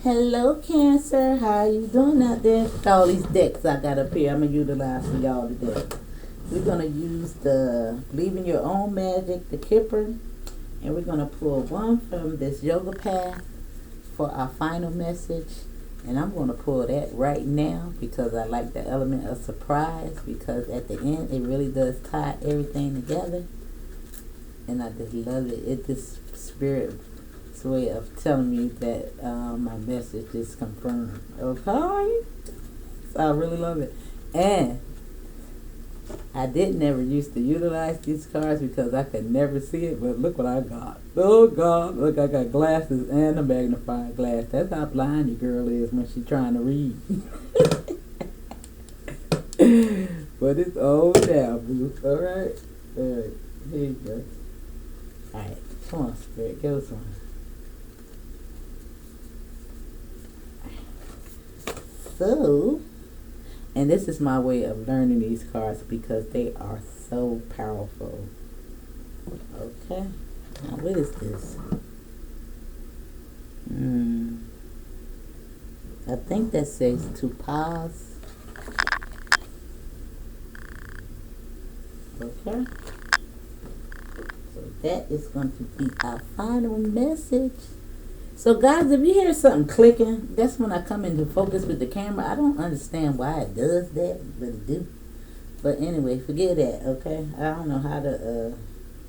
Hello, Cancer. How you doing out there? All these decks I got up here, I'm going to utilize for y'all today. We're going to use the Believe in Your Own Magic, the Kipper, and we're going to pull one from this yoga path for our final message. And I'm going to pull that right now because I like the element of surprise, because at the end it really does tie everything together. And I just love it. It's this spirit's way of telling me that my message is confirmed. Okay? So I really love it. And I did never used to utilize these cards because I could never see it, but look what I got. Oh God, look, I got glasses and a magnifying glass. That's how blind your girl is when she's trying to read. But it's old now, boo. Alright? Alright, here you go. Alright, come on, Spirit, give us one. So, and this is my way of learning these cards because they are so powerful. Okay, now what is this? I think that says to pause. Okay, so that is going to be our final message. So guys, if you hear something clicking, that's when I come into focus with the camera. I don't understand why it does that, but it do. But anyway, forget that, okay? I don't know how to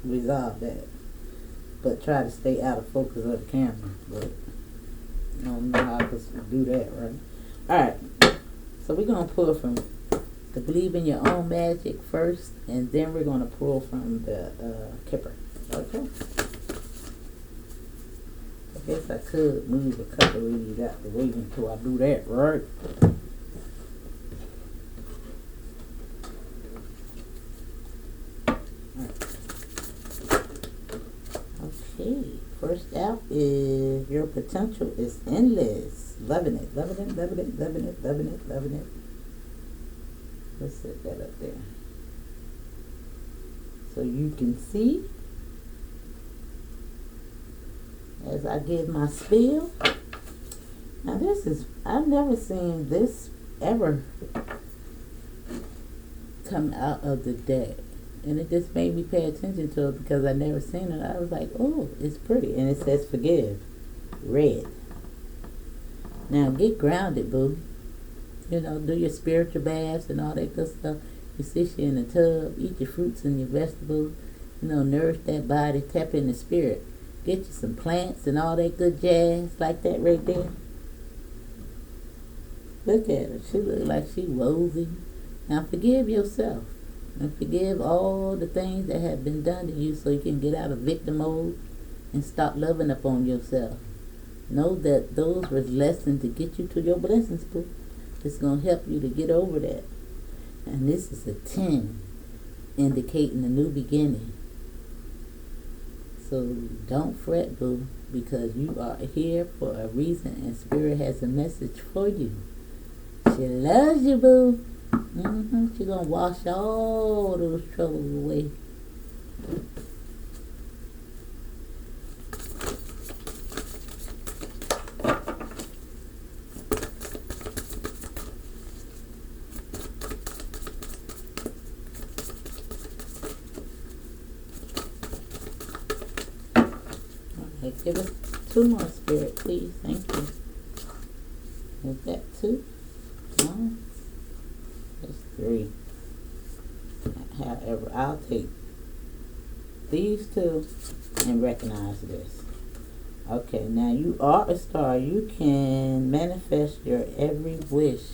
resolve that. But try to stay out of focus of the camera. But I don't know how to do that, right? Alright, so we're going to pull from the Believe in Your Own Magic first, and then we're going to pull from the Kipper, okay? I guess I could move a couple of these out the way until I do that, right? Okay, first out is your potential is endless. Loving it, loving it, loving it, loving it, loving it, loving it. Let's set that up there. So you can see as I give my spiel. Now this is, I've never seen this ever come out of the deck. And it just made me pay attention to it because I never seen it. I was like, oh, it's pretty. And it says forgive. Red. Now get grounded, boo. You know, do your spiritual baths and all that good stuff. You sit you in the tub, eat your fruits and your vegetables. You know, nourish that body, tap in the spirit. Get you some plants and all that good jazz like that right there. Look at her. She look like she rosy. Now forgive yourself. And forgive all the things that have been done to you so you can get out of victim mode and stop loving upon yourself. Know that those were lessons to get you to your blessings, boo. It's going to help you to get over that. And this is a 10, indicating a new beginning. So don't fret, boo, because you are here for a reason and Spirit has a message for you. She loves you, boo. She's going to wash all those troubles away. Okay, give us 2 more, Spirit, please. Thank you. Is that 2? 1. That's 3. However, I'll take these 2 and recognize this. Okay, now you are a star. You can manifest your every wish.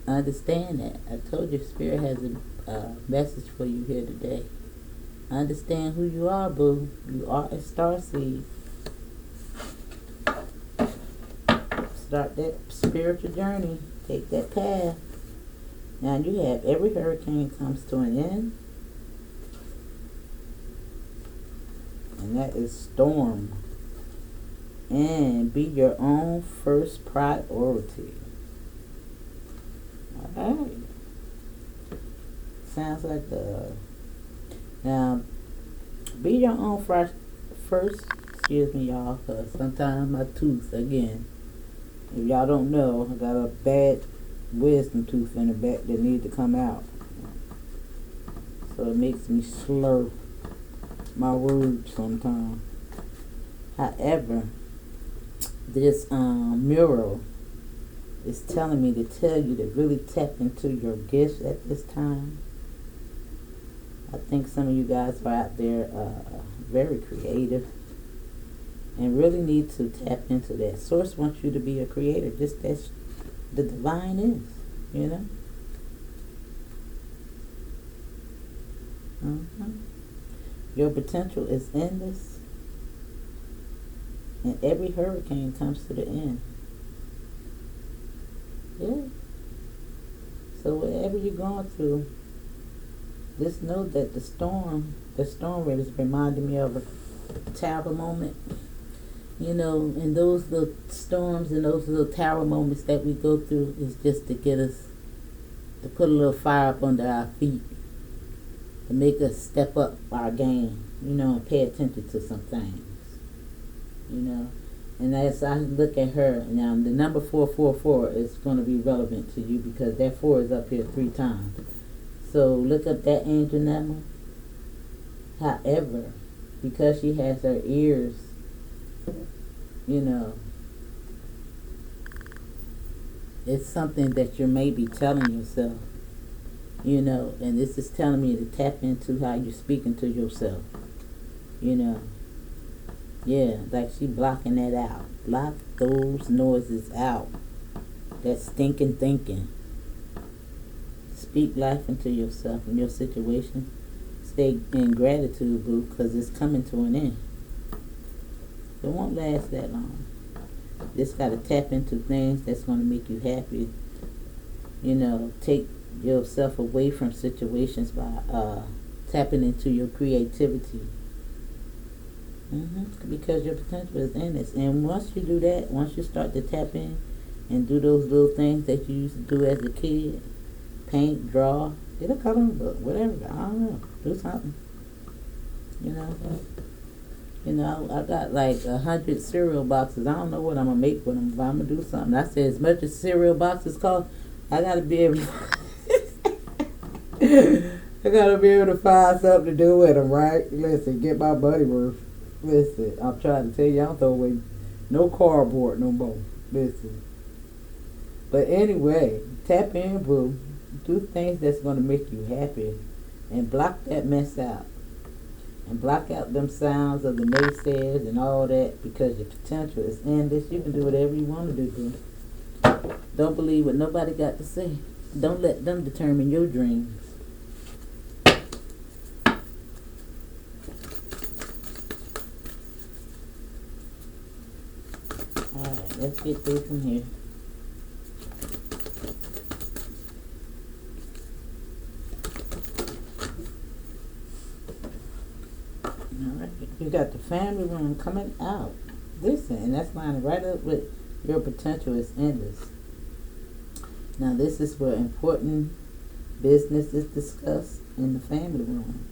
Understand that. I told you Spirit has a message for you here today. Understand who you are, boo. You are a star seed. Start that spiritual journey. Take that path. Now you have every hurricane comes to an end. And that is storm. And be your own first priority. Alright. Sounds like a... Now, be your own first Excuse me, y'all, because sometimes my tooth, again, if y'all don't know, I got a bad wisdom tooth in the back that needs to come out. So it makes me slur my words sometimes. However, this mural is telling me to tell you to really tap into your gifts at this time. I think some of you guys are out there very creative and really need to tap into that. Source wants you to be a creator. Just that's the divine is, you know. Your potential is endless, and every hurricane comes to the end. Yeah. So whatever you're going through, just know that the storm is reminding me of a tower moment. You know, and those little storms and those little tower moments that we go through is just to get us, to put a little fire up under our feet, to make us step up our game, you know, and pay attention to some things, you know. And as I look at her, now the number 444 is going to be relevant to you because that 4 is up here 3 times. So look up that angel number. However, because she has her ears, you know, it's something that you're maybe telling yourself, you know, and this is telling me to tap into how you're speaking to yourself, you know. Yeah, like she blocking that out. Block those noises out. That stinking thinking. Speak life into yourself and your situation. Stay in gratitude, boo, because it's coming to an end. It won't last that long. Just got to tap into things that's going to make you happy. You know, take yourself away from situations by tapping into your creativity. Because your potential is endless. And once you do that, once you start to tap in and do those little things that you used to do as a kid, paint, draw, get a coloring book, whatever, I don't know, do something, you know. You know, I got like 100 cereal boxes. I don't know what I'm going to make with them, but I'm going to do something. I said, as much as cereal boxes cost, I got to be able to I got to be able to find something to do with them, right? Listen, get my money worth. Listen, I'm trying to tell you, I don't throw away no cardboard no more. Listen. But anyway, tap in, boo. Do things that's going to make you happy. And block that mess out. And block out them sounds of the naysayers and all that, because your potential is endless. You can do whatever you want to do, boo. Don't believe what nobody got to say. Don't let them determine your dreams. Alright, let's get through from here. Alright, you got the family room coming out. Listen, and that's lining right up with your potential is endless. Now this is where important business is discussed in the family room.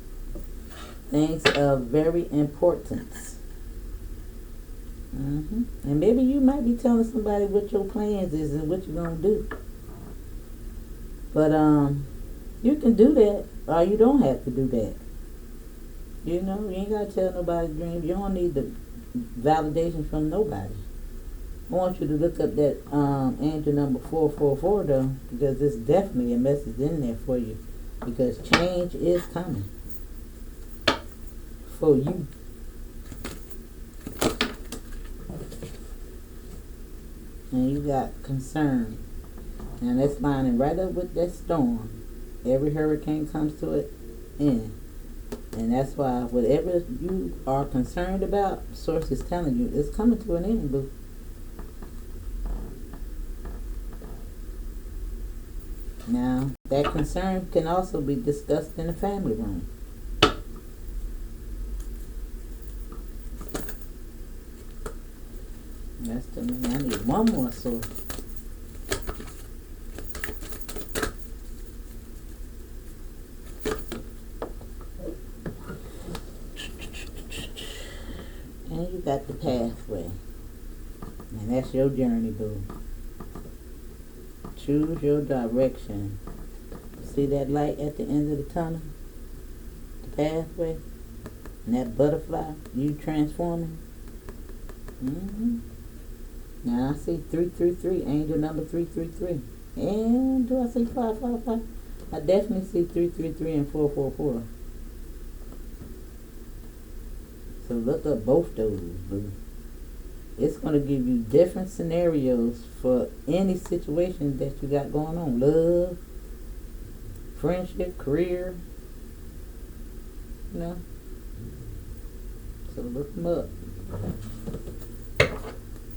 Things of very importance. And maybe you might be telling somebody what your plans is and what you're going to do. But you can do that, or you don't have to do that. You know, you ain't got to tell nobody dreams. You don't need the validation from nobody. I want you to look up that angel number 444 though, because there's definitely a message in there for you. Because change is coming for you. And you got concern. Now that's lining right up with that storm. Every hurricane comes to an end. And that's why whatever you are concerned about, Source is telling you, it's coming to an end, boo. Now, that concern can also be discussed in the family room. That's the I need one more source. And you got the pathway. And that's your journey, boo. Choose your direction. See that light at the end of the tunnel? The pathway? And that butterfly, you transforming? Now I see 333, angel number 333. And do I see 555? I definitely see 333 and 444. So look up both those, boo. It's going to give you different scenarios for any situation that you got going on. Love, friendship, career, you know. So look them up.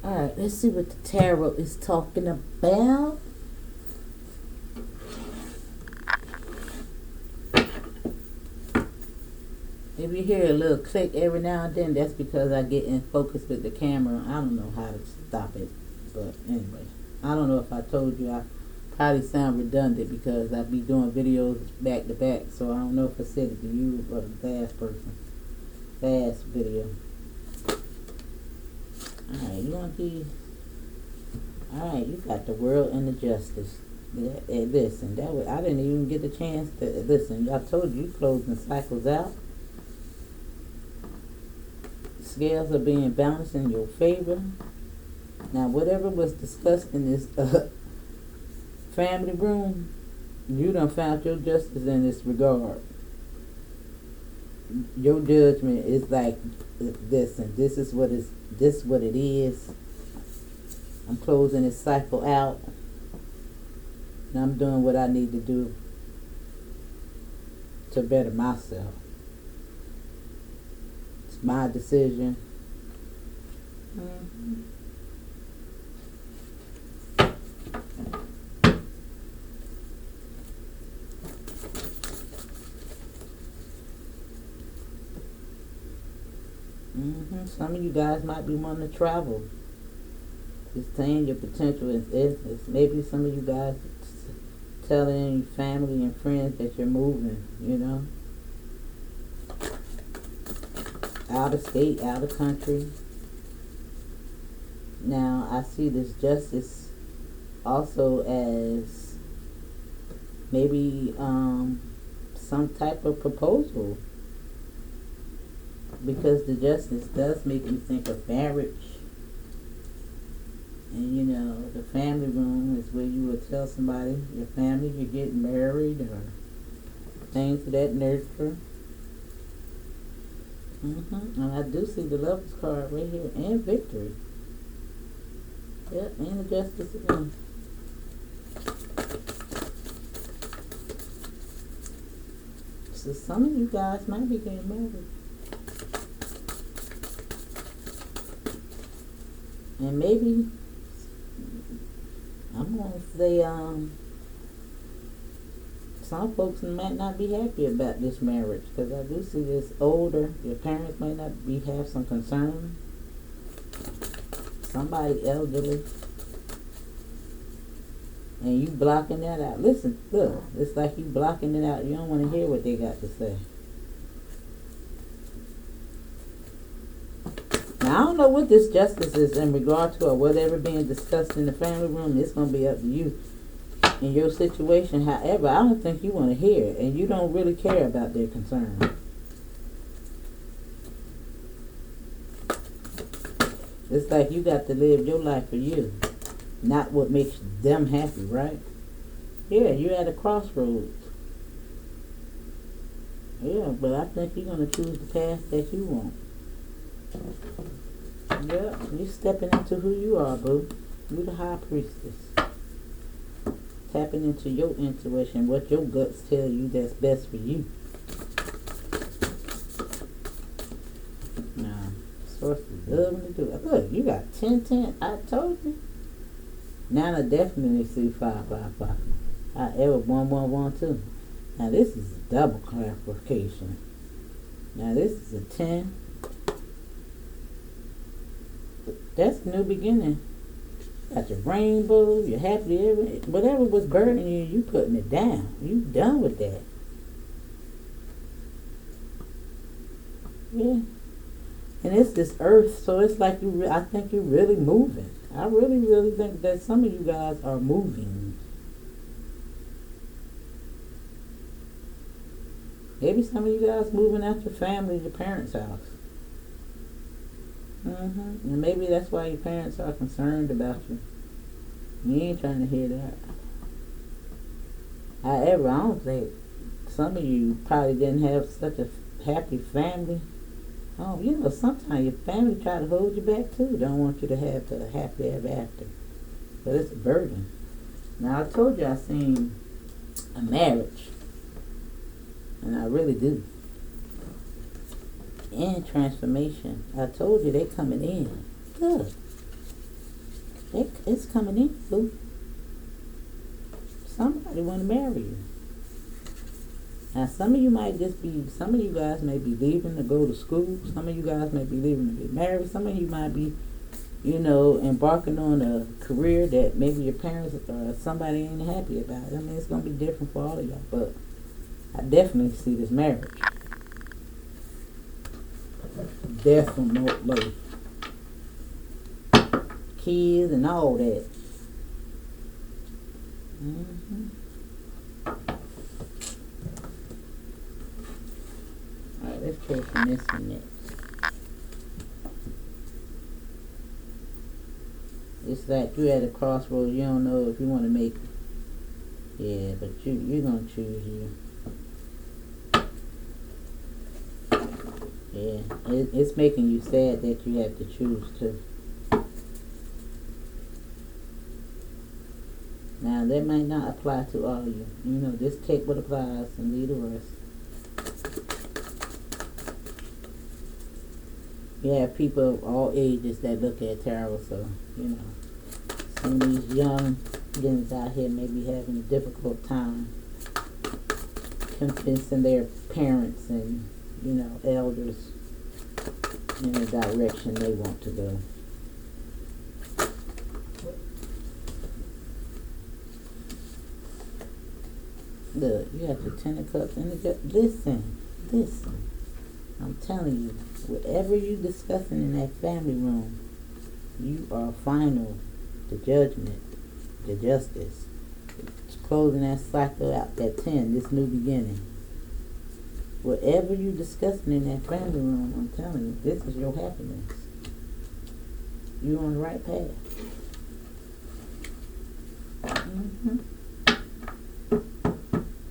Alright, let's see what the tarot is talking about. If you hear a little click every now and then, that's because I get in focus with the camera. I don't know how to stop it. But anyway, I don't know if I told you. I probably sound redundant because I be doing videos back to back. So I don't know if I said it to you or the last person. Last video. Alright, you want these? Alright, you got the world and the justice. Listen, that was, I didn't even get a chance to listen. I told you closing cycles out. Scales are being balanced in your favor. Now, whatever was discussed in this family room, you done found your justice in this regard. Your judgment is like this, and this is what it is. I'm closing this cycle out, and I'm doing what I need to do to better myself. It's my decision. Some of you guys might be wanting to travel. Just saying your potential is maybe some of you guys telling your family and friends that you're moving, you know. Out of state, out of country. Now, I see this justice also as maybe some type of proposal. Because the justice does make me think of marriage. And you know, the family room is where you would tell somebody, your family, you're getting married or things of that nature. And I do see the Lovers card right here, and victory. Yep, and the justice again. So some of you guys might be getting married. And maybe, I'm going to say, some folks might not be happy about this marriage. Because I do see this older, your parents might not have some concern. Somebody elderly. And you blocking that out. Listen, look, it's like you blocking it out. You don't want to hear what they got to say. Now, I don't know what this justice is in regard to or whatever being discussed in the family room. It's going to be up to you in your situation. However, I don't think you want to hear it, and you don't really care about their concern. It's like you got to live your life for you, not what makes them happy, right? Yeah, you're at a crossroads. Yeah, but I think you're going to choose the path that you want. Yeah, you stepping into who you are, boo. You the high priestess. Tapping into your intuition, what your guts tell you that's best for you. Nah, source is loving to do it. Look, you got 1010. I told you. Now I definitely see 555. However, 1112. Now this is a double clarification. Now this is a 10. That's a new beginning. Got your rainbow, you're happy, whatever was burdening you, you putting it down. You done with that. Yeah. And it's this earth, so it's like I think you're really moving. I really, really think that some of you guys are moving. Maybe some of you guys moving out your family, your parents' house. And maybe that's why your parents are concerned about you. You ain't trying to hear that. However, I don't think some of you probably didn't have such a happy family. Oh, sometimes your family try to hold you back too. Don't want you to have the happy ever after. But it's a burden. Now, I told you I seen a marriage. And I really do. And transformation. I told you they coming in. Good. It's coming in, boo. Somebody want to marry you. Now, some of you guys may be leaving to go to school. Some of you guys may be leaving to get married. Some of you might be, embarking on a career that maybe your parents or somebody ain't happy about. I mean, it's going to be different for all of y'all. But I definitely see this marriage. Definitely. Kids and all that. Alright, let's check from this one next. It's like you're at a crossroads. You don't know if you want to make it. Yeah, but you're going to choose you. Yeah, it's making you sad that you have to choose to. Now, that might not apply to all of you. Just take what applies and leave the rest. You have people of all ages that look at tarot, so, some of these young youngins out here may be having a difficult time convincing their parents and, elders in the direction they want to go. Look, you have the Ten of Cups and the Cup. Listen. I'm telling you, whatever you discussing in that family room, you are final, the judgment, the justice. It's closing that cycle out, that 10, this new beginning. Whatever you discussing in that family room, I'm telling you, this is your happiness. You're on the right path.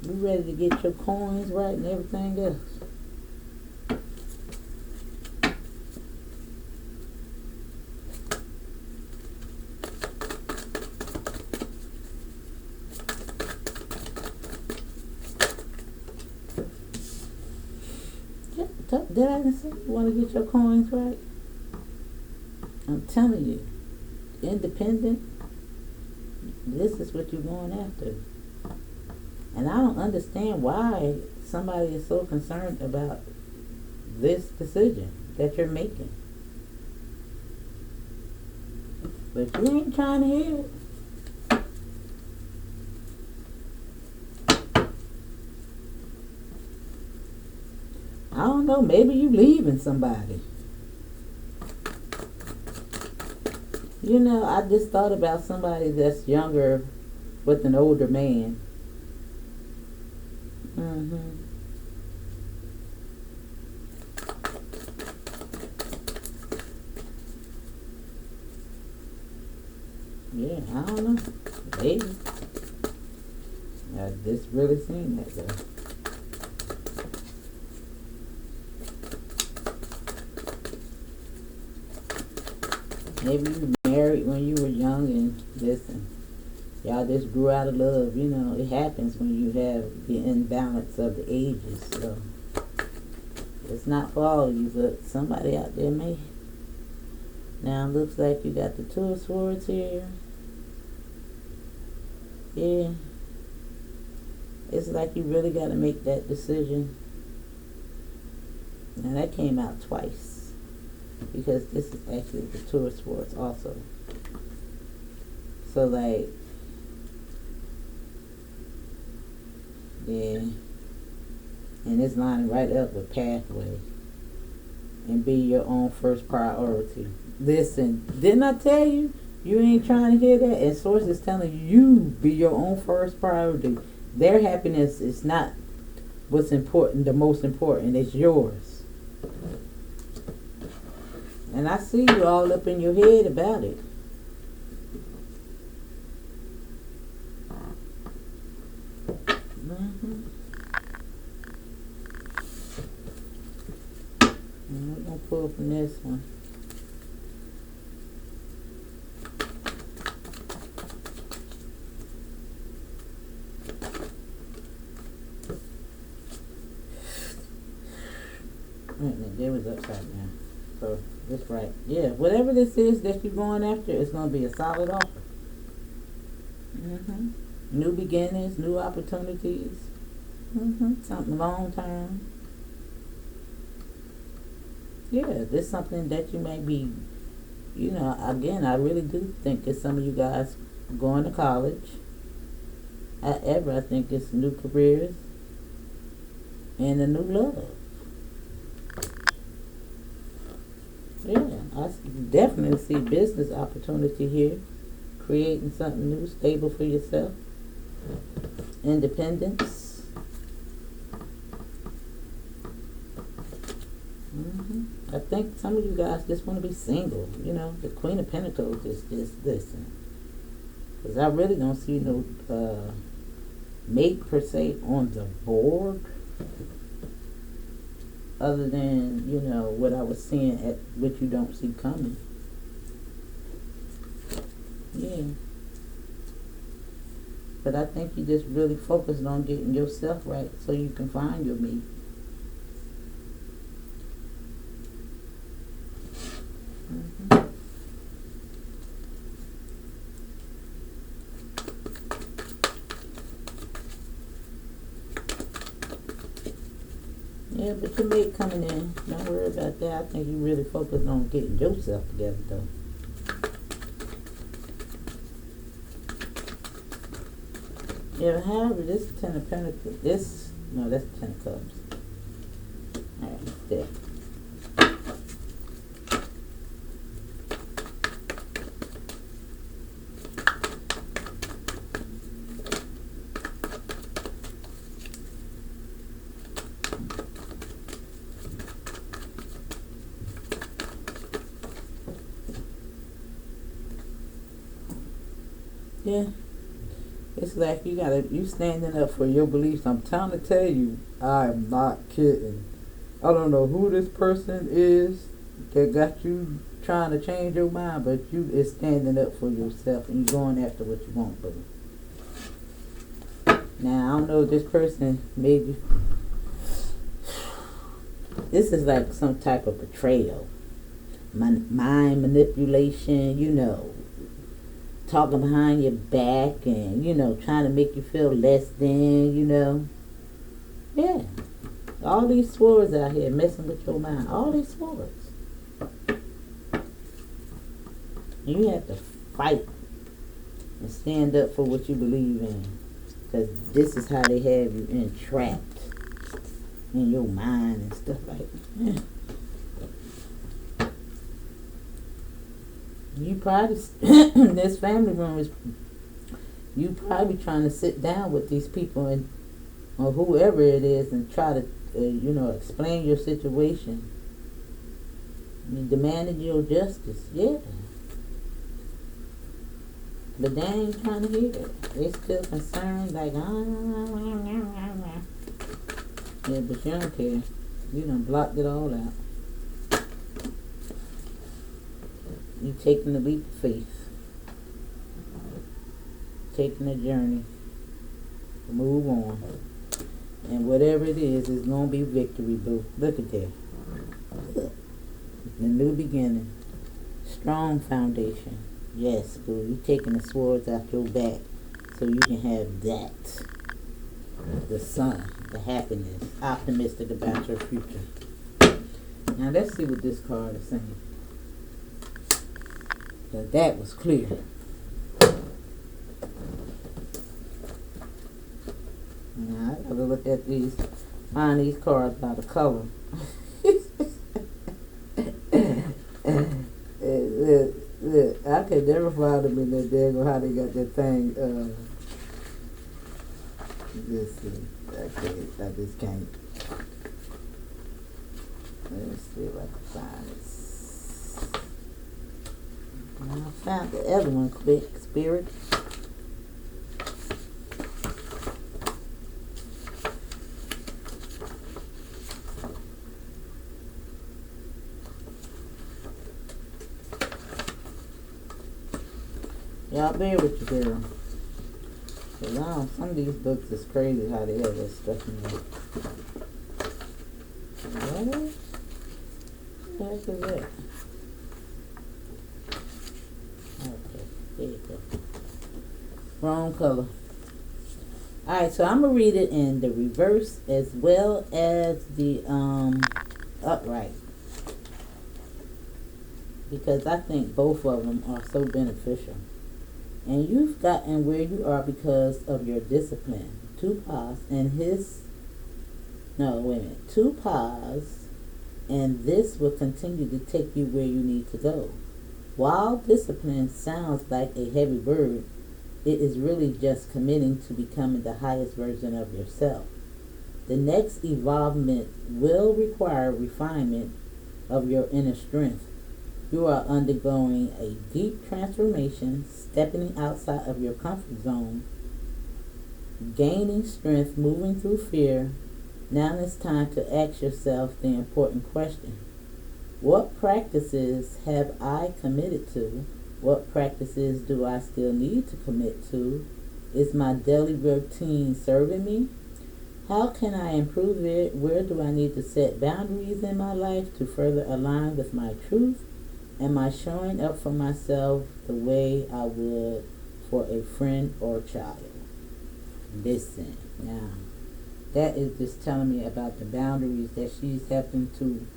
You ready to get your coins right and everything else. Did I say you want to get your coins right? I'm telling you, independent, this is what you're going after. And I don't understand why somebody is so concerned about this decision that you're making. But you ain't trying to hear it. I don't know, maybe you leaving somebody. I just thought about somebody that's younger with an older man. Yeah, I don't know. Maybe. I just really seen that though. Maybe you married when you were young and listen, y'all just grew out of love. It happens when you have the imbalance of the ages. So it's not for all of you, but somebody out there may. Now it looks like you got the Two of Swords here. Yeah. It's like you really got to make that decision. And that came out twice. Because this is actually the Two of Swords also. So yeah. And it's lining right up with pathway. and be your own first priority. Listen, didn't I tell you? You ain't trying to hear that, and Source is telling you be your own first priority. Their happiness is not what's important. The most important is yours. And I see you all up in your head about it. Mm-hmm. I'm gonna pull from this one. Wait a minute, there was upside down. So that's right. Yeah, whatever this is that you're going after, it's gonna be a solid offer. Mm-hmm. New beginnings, new opportunities. Mm-hmm. Something long term. Yeah, this is something that you may be, again, I really do think that some of you guys going to college. However, I think it's new careers and a new love. Yeah, I definitely see business opportunity here. Creating something new, stable for yourself. Independence. I think some of you guys just want to be single. The Queen of Pentacles just listen. Because I really don't see no mate per se on the board. Other than, what I was seeing at what you don't see coming. Yeah. But I think you just really focused on getting yourself right so you can find your mate. Yeah, but your mate coming in. Don't worry about that. I think you really focused on getting yourself together, though. Yeah, however, this is Ten of Pentacles. That's Ten of Cups. Alright, there. Yeah. It's like you standing up for your beliefs. I'm trying to tell you, I'm not kidding. I don't know who this person is that got you trying to change your mind, but you is standing up for yourself and you going after what you want, boo. Now, I don't know if this person made you. This is like some type of betrayal. Mind manipulation, talking behind your back and, trying to make you feel less than, Yeah. All these swords out here messing with your mind. All these swords. You have to fight and stand up for what you believe in. Because this is how they have you entrapped in your mind and stuff like that. You probably, this family room is, you probably trying to sit down with these people and, or whoever it is and try to, explain your situation. You demanding your justice, yeah. But they ain't trying to hear it. They still concerned, like, yeah, but you don't care. You done blocked it all out. You taking the leap of faith. Taking the journey. Move on. And whatever it is, it's going to be victory, boo. Look at that. The new beginning. Strong foundation. Yes, boo. You taking the swords out your back so you can have that. The sun. The happiness. Optimistic about your future. Now let's see what this card is saying. That was clear. Now I gotta look at find these cards by the color. can never find them in that daggone how they got that thing. Let's see. I just can't. Let's see if I can find it. I found the other one quick, Spirit. Y'all bear with your girl. Cause some of these books is crazy how they have that stuff in there. What the heck is that? Okay, there you go. Wrong color. Alright, so I'm gonna read it in the reverse as well as the upright. Because I think both of them are so beneficial. And you've gotten where you are because of your discipline. Two paws and this will continue to take you where you need to go. While discipline sounds like a heavy word, it is really just committing to becoming the highest version of yourself. The next evolvement will require refinement of your inner strength. You are undergoing a deep transformation, stepping outside of your comfort zone, gaining strength, moving through fear. Now it's time to ask yourself the important question. What practices have I committed to? What practices do I still need to commit to? Is my daily routine serving me? How can I improve it? Where do I need to set boundaries in my life to further align with my truth? Am I showing up for myself the way I would for a friend or child? Listen, now, that is just telling me about the boundaries that she's having to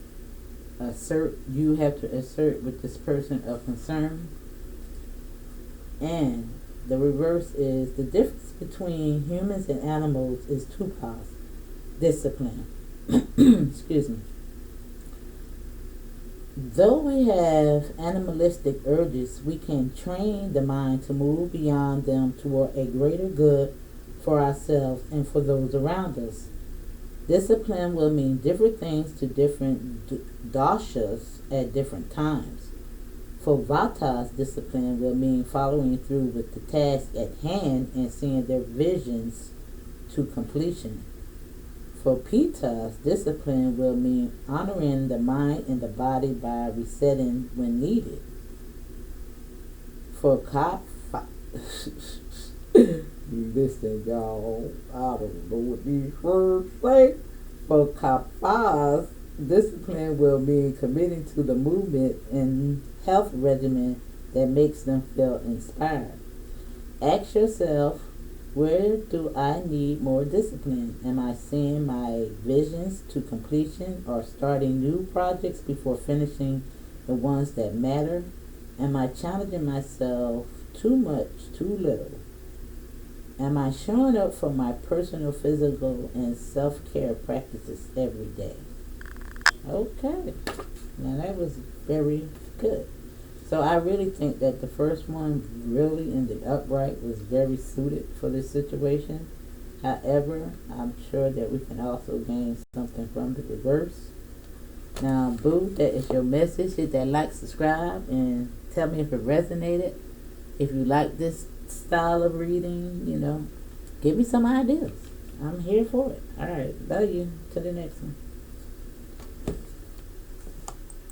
assert. You have to assert with this person of concern. And the reverse is the difference between humans and animals is two paws. Discipline. Excuse me. Though we have animalistic urges, we can train the mind to move beyond them toward a greater good for ourselves and for those around us. Discipline will mean different things to different dashas at different times. For Vata's, discipline will mean following through with the task at hand and seeing their visions to completion. For Pitta's, discipline will mean honoring the mind and the body by resetting when needed. For Kapha, listen, y'all, I don't know what these words say. For Kapha's, discipline will mean committing to the movement and health regimen that makes them feel inspired. Ask yourself, where do I need more discipline? Am I seeing my visions to completion or starting new projects before finishing the ones that matter? Am I challenging myself too much, too little? Am I showing up for my personal, physical, and self-care practices every day? Okay. Now that was very good. So I really think that the first one really in the upright was very suited for this situation. However, I'm sure that we can also gain something from the reverse. Now, boo, that is your message. Hit that like, subscribe, and tell me if it resonated. If you like this style of reading, give me some ideas. I'm here for it. All right. Love you. Till the next one.